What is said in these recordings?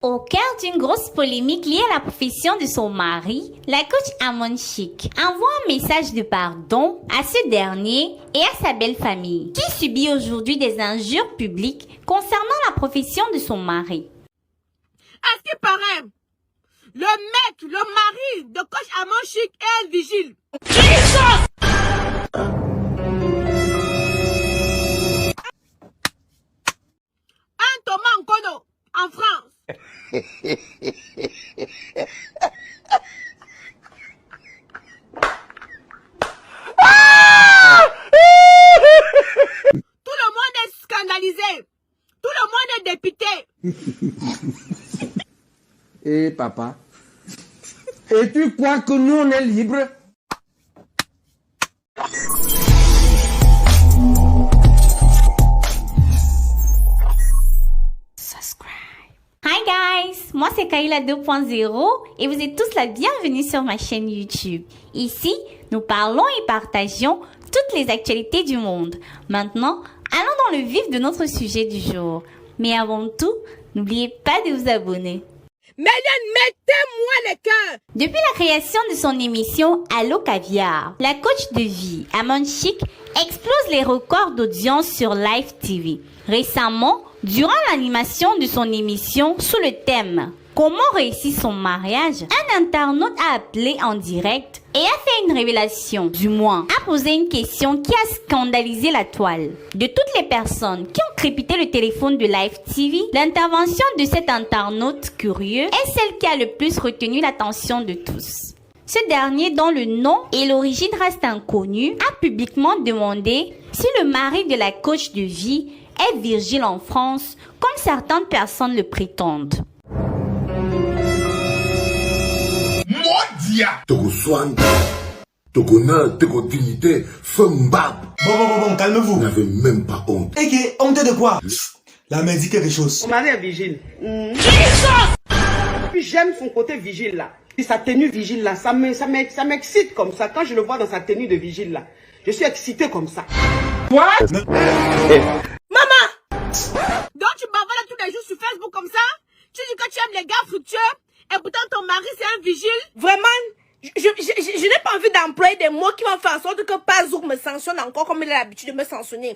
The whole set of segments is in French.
Au cœur d'une grosse polémique liée à la profession de son mari, la coach Amon Chic envoie un message de pardon à ce dernier et à sa belle famille, qui subit aujourd'hui des injures publiques concernant la profession de son mari. À ce qui paraît, le mari de coach Amon Chic est un vigile. Un Thomas Nkono en France. Tout le monde est scandalisé. Tout le monde est dépité. Eh papa, et tu crois que nous on est libres? Hi guys, moi c'est Kaila 2.0 et vous êtes tous la bienvenue sur ma chaîne YouTube. Ici, nous parlons et partageons toutes les actualités du monde. Maintenant, allons dans le vif de notre sujet du jour. Mais avant tout, n'oubliez pas de vous abonner. Mettez-moi les cœurs. Depuis la création de son émission Allo Caviar, la coach de vie Amon Chic explose les records d'audience sur Live TV. Récemment, durant l'animation de son émission sous le thème « Comment réussir son mariage ?», un internaute a appelé en direct et a fait une révélation, du moins a posé une question qui a scandalisé la toile. De toutes les personnes qui ont crépité le téléphone de Live TV, l'intervention de cet internaute curieux est celle qui a le plus retenu l'attention de tous. Ce dernier, dont le nom et l'origine restent inconnus, a publiquement demandé si le mari de la coach de vie est virgile en France, comme certaines personnes le prétendent. Modia Togo-Swan, Togo-Honneur, Togo-Dignité, Fembab. Bon, calmez-vous. Vous n'avez même pas honte. Et honte de quoi? La m'a dit quelque chose. Mon mari est vigile. Puis j'aime son côté vigile là. Et sa tenue vigile là, ça m'excite comme ça. Quand je le vois dans sa tenue de vigile là, je suis excitée comme ça. What? Maman! Donc tu bavales tous les jours sur Facebook comme ça? Tu dis que tu aimes les gars fructueux et pourtant ton mari c'est un vigile? Vraiment, je n'ai pas envie d'employer des mots qui vont faire en sorte que Pazouk me sanctionne encore comme il a l'habitude de me sanctionner.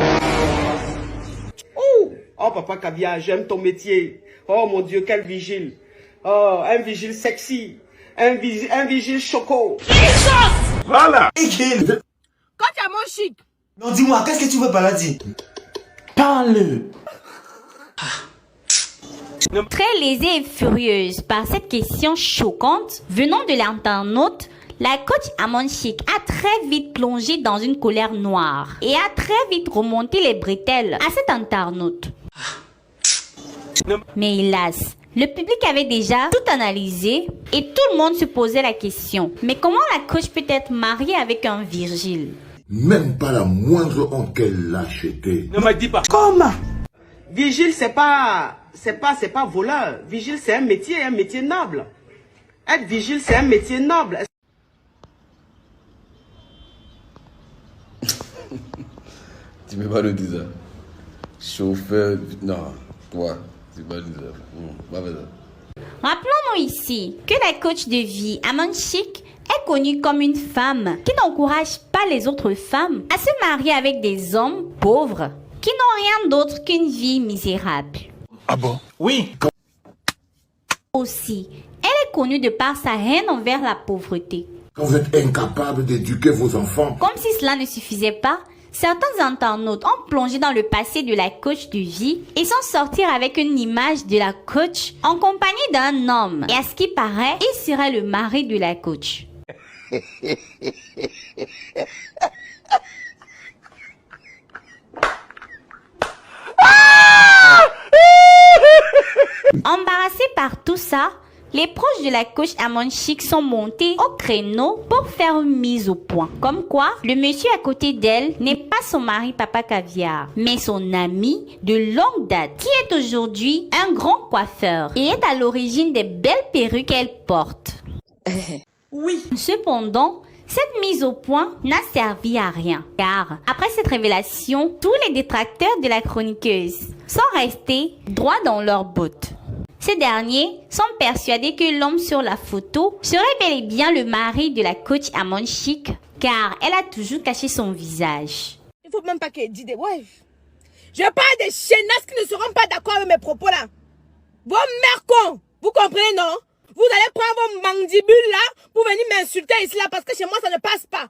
Oh papa Caviar, j'aime ton métier. Oh mon Dieu, quel vigile. Oh, un vigile sexy. Un vigile choco. Voilà. Et Quand tu as mon chic. Non, dis-moi, qu'est-ce que tu veux par là dire? Parle. Très lésée et furieuse par cette question choquante venant de l'internaute, la coach Amon Chic a très vite plongé dans une colère noire et a très vite remonté les bretelles à cet internaute. Mais hélas, le public avait déjà tout analysé et tout le monde se posait la question. Mais comment la coach peut être mariée avec un virgile? Même pas la moindre honte qu'elle l'a acheté. Ne me dis pas. Comment? Vigile, c'est pas voleur. Vigile, c'est un métier noble. Être vigile, c'est un métier noble. Tu peux pas le dire ça. Chauffeur, non, toi, tu peux pas le dire ça. Pas ça. Rappelons-nous ici que la coach de vie Amon Chic est connue comme une femme qui n'encourage pas les autres femmes à se marier avec des hommes pauvres qui n'ont rien d'autre qu'une vie misérable. Ah bon? Oui. Aussi, elle est connue de par sa haine envers la pauvreté. Quand vous êtes incapable d'éduquer vos enfants, Comme si cela ne suffisait pas, certains internautes ont plongé dans le passé de la coach de vie et sont sortis avec une image de la coach en compagnie d'un homme. Et à ce qui paraît, il serait le mari de la coach. Embarrassés par tout ça, les proches de la coach Amon Chic sont montés au créneau pour faire une mise au point. Comme quoi, le monsieur à côté d'elle n'est pas son mari Papa Caviar, mais son ami de longue date, qui est aujourd'hui un grand coiffeur et est à l'origine des belles perruques qu'elle porte. Oui. Cependant, cette mise au point n'a servi à rien, car après cette révélation, tous les détracteurs de la chroniqueuse sont restés droits dans leurs bottes. Ces derniers sont persuadés que l'homme sur la photo serait bel et bien le mari de la coach Amon Chic, car elle a toujours caché son visage. Il faut même pas qu'elle dise des ouais. Je parle des chénasses qui ne seront pas d'accord avec mes propos là. Vos mercons, vous comprenez non? Vous allez prendre vos mandibules là pour venir m'insulter ici là parce que chez moi ça ne passe pas.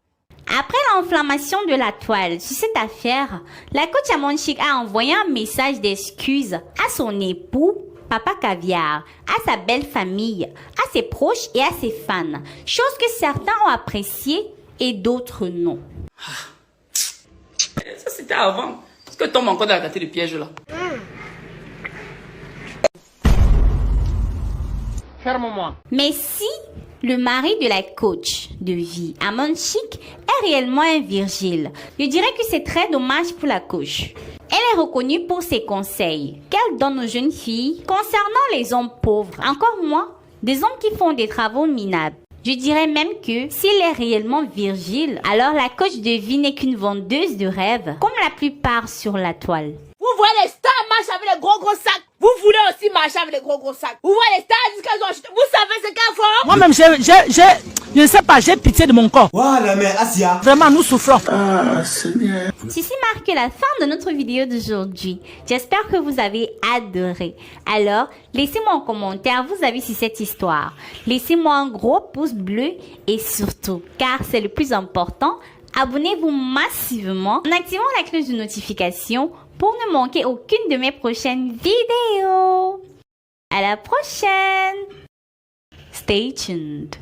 Après l'enflammation de la toile sur cette affaire, la coach Amon Chic a envoyé un message d'excuse à son époux, Papa Caviar, à sa belle famille, à ses proches et à ses fans, chose que certains ont appréciée et d'autres non. Ça c'était avant. Est-ce que tombe encore dans la catégorie de piège là? Ferme-moi. Mais si le mari de la coach de vie, Amon Chic, est réellement un Virgile, je dirais que c'est très dommage pour la coach. Elle est reconnue pour ses conseils qu'elle donne aux jeunes filles concernant les hommes pauvres, encore moins des hommes qui font des travaux minables. Je dirais même que s'il est réellement Virgile, alors la coach de vie n'est qu'une vendeuse de rêves, comme la plupart sur la toile. Vous voyez les stars marchent avec les gros sacs. Vous voulez aussi marcher avec les gros sacs. Vous voyez les stars disent qu'elles ont acheté. Vous savez ce qu'elles font? Moi-même, je ne sais pas, j'ai pitié de mon corps. Voilà, mais Asia. Vraiment, nous souffrons. Ceci marque la fin de notre vidéo d'aujourd'hui. J'espère que vous avez adoré. Alors, laissez-moi en commentaire vous avez sur cette histoire. Laissez-moi un gros pouce bleu et surtout, car c'est le plus important, abonnez-vous massivement en activant la cloche de notification pour ne manquer aucune de mes prochaines vidéos. À la prochaine! Stay tuned.